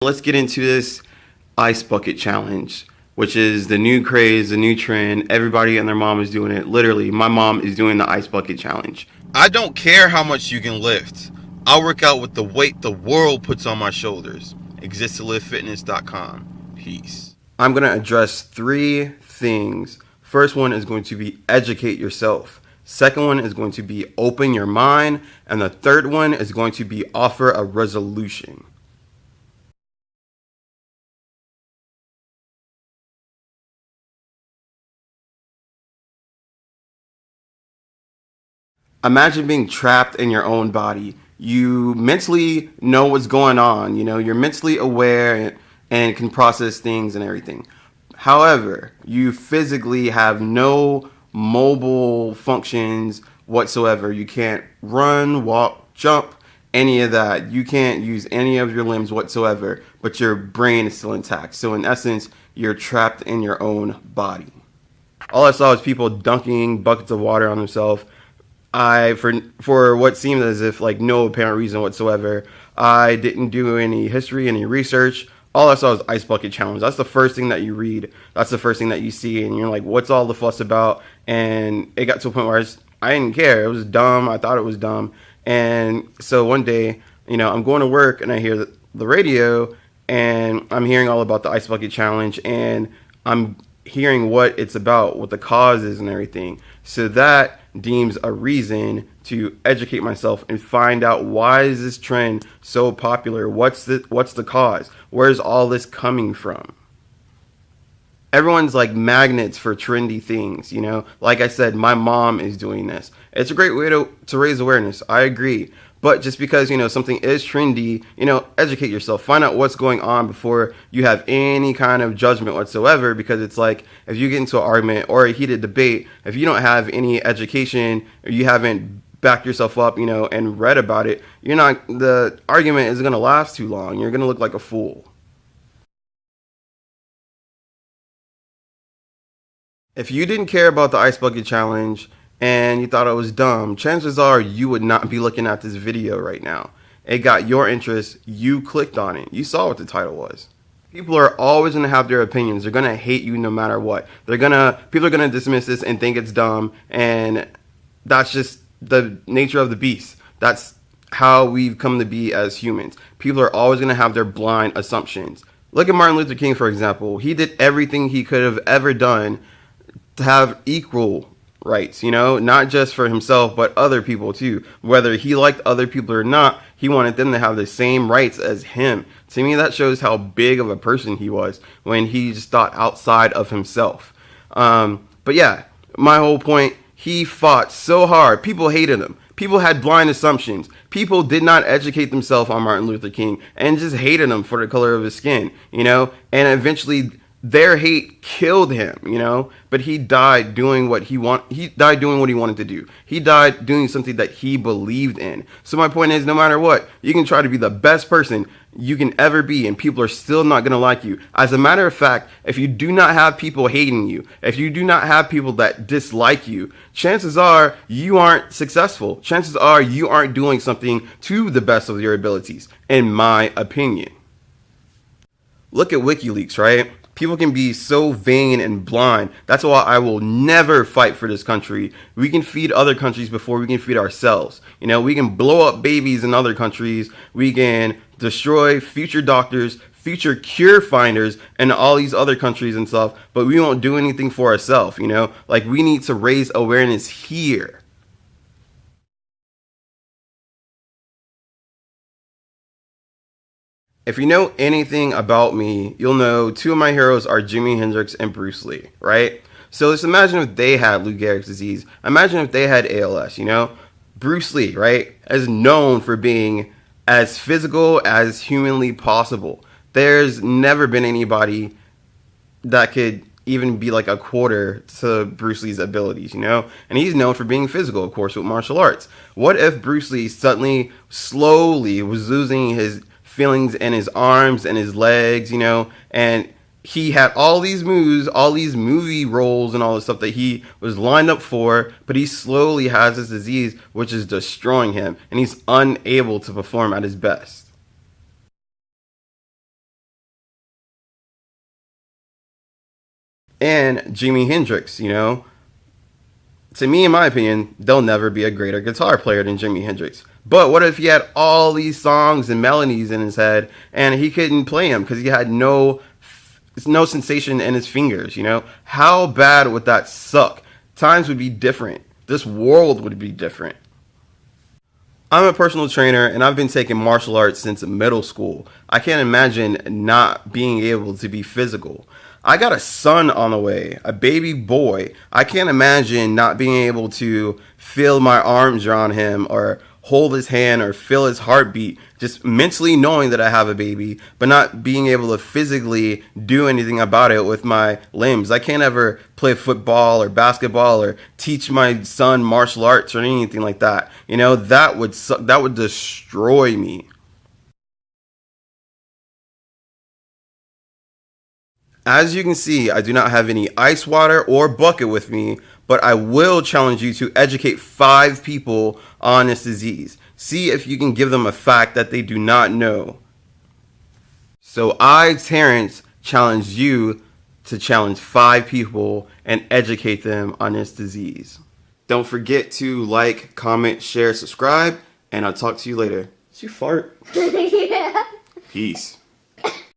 Let's get into this ice bucket challenge, which is the new craze, the new trend. Everybody and their mom is doing it. Literally, my mom is doing the ice bucket challenge. I don't care how much you can lift. I'll work out with the weight the world puts on my shoulders. ExistToLiveFitness.com. Peace. I'm going to address three things. First one is going to be educate yourself. Second one is going to be open your mind. And the third one is going to be offer a resolution. Imagine being trapped in your own body. You mentally know what's going on. You're mentally aware and can process things and everything. However, you physically have no mobile functions whatsoever. You can't run, walk, jump, any of that. You can't use any of your limbs whatsoever, but your brain is still intact. So in essence, you're trapped in your own body. All I saw was people dunking buckets of water on themselves. For what seemed as if like no apparent reason whatsoever, I didn't do any history, any research. All I saw was ice bucket challenge. That's the first thing that you read. That's the first thing that you see, and you're like, what's all the fuss about? And it got to a point where I didn't care. It was dumb. I thought it was dumb. And so one day, I'm going to work and I hear the radio, and I'm hearing all about the ice bucket challenge, and I'm hearing what it's about, what the cause is and everything. So that deems a reason to educate myself and find out, why is this trend so popular? What's the cause? Where's all this coming from? Everyone's like magnets for trendy things, Like I said, my mom is doing this. It's a great way to raise awareness. I agree. But just because, something is trendy, educate yourself. Find out what's going on before you have any kind of judgment whatsoever. Because it's like, if you get into an argument or a heated debate, if you don't have any education or you haven't backed yourself up, and read about it, the argument isn't going to last too long. You're going to look like a fool. If you didn't care about the ice bucket challenge and you thought it was dumb, chances are you would not be looking at this video right now. It got your interest. You clicked on it. You saw what the title was. People are always going to have their opinions. They're going to hate you no matter what. People are going to dismiss this and think it's dumb, and that's just the nature of the beast. That's how we've come to be as humans. People are always going to have their blind assumptions. Look at Martin Luther King, for example. He did everything he could have ever done to have equal rights, not just for himself, but other people too. Whether he liked other people or not, he wanted them to have the same rights as him. To me, that shows how big of a person he was when he just thought outside of himself. But yeah, my whole point, he fought so hard. People hated him. People had blind assumptions. People did not educate themselves on Martin Luther King and just hated him for the color of his skin, and eventually their hate killed him, but he died doing what he wanted to do. He died doing something that he believed in. So my point is, no matter what, you can try to be the best person you can ever be, and people are still not going to like you. As a matter of fact, if you do not have people hating you, if you do not have people that dislike you, chances are you aren't successful. Chances are you aren't doing something to the best of your abilities, in my opinion. Look at WikiLeaks, right? People can be so vain and blind. That's why I will never fight for this country. We can feed other countries before we can feed ourselves. We can blow up babies in other countries. We can destroy future doctors, future cure finders in all these other countries and stuff, but we won't do anything for ourselves, Like, we need to raise awareness here. If you know anything about me, you'll know two of my heroes are Jimi Hendrix and Bruce Lee, right? So let's imagine if they had Lou Gehrig disease. Imagine if they had ALS, Bruce Lee, right, is known for being as physical as humanly possible. There's never been anybody that could even be like a quarter to Bruce Lee's abilities, And he's known for being physical, of course, with martial arts. What if Bruce Lee suddenly, slowly was losing his feelings in his arms and his legs, and he had all these moves, all these movie roles and all the stuff that he was lined up for, but he slowly has this disease which is destroying him, and he's unable to perform at his best. and Jimi Hendrix, you know. To me, in my opinion, there'll never be a greater guitar player than Jimi Hendrix. But what if he had all these songs and melodies in his head and he couldn't play them because he had no sensation in his fingers, you know? How bad would that suck? Times would be different. This world would be different. I'm a personal trainer and I've been taking martial arts since middle school. I can't imagine not being able to be physical. I got a son on the way, a baby boy. I can't imagine not being able to feel my arms around him or hold his hand or feel his heartbeat, just mentally knowing that I have a baby, but not being able to physically do anything about it with my limbs. I can't ever play football or basketball or teach my son martial arts or anything like that. You know, that would suck. That would destroy me. As you can see, I do not have any ice water or bucket with me, but I will challenge you to educate 5 people on this disease. See if you can give them a fact that they do not know. So I, Terrence, challenge you to challenge 5 people and educate them on this disease. Don't forget to like, comment, share, subscribe, and I'll talk to you later. Did you fart? Yeah. Peace.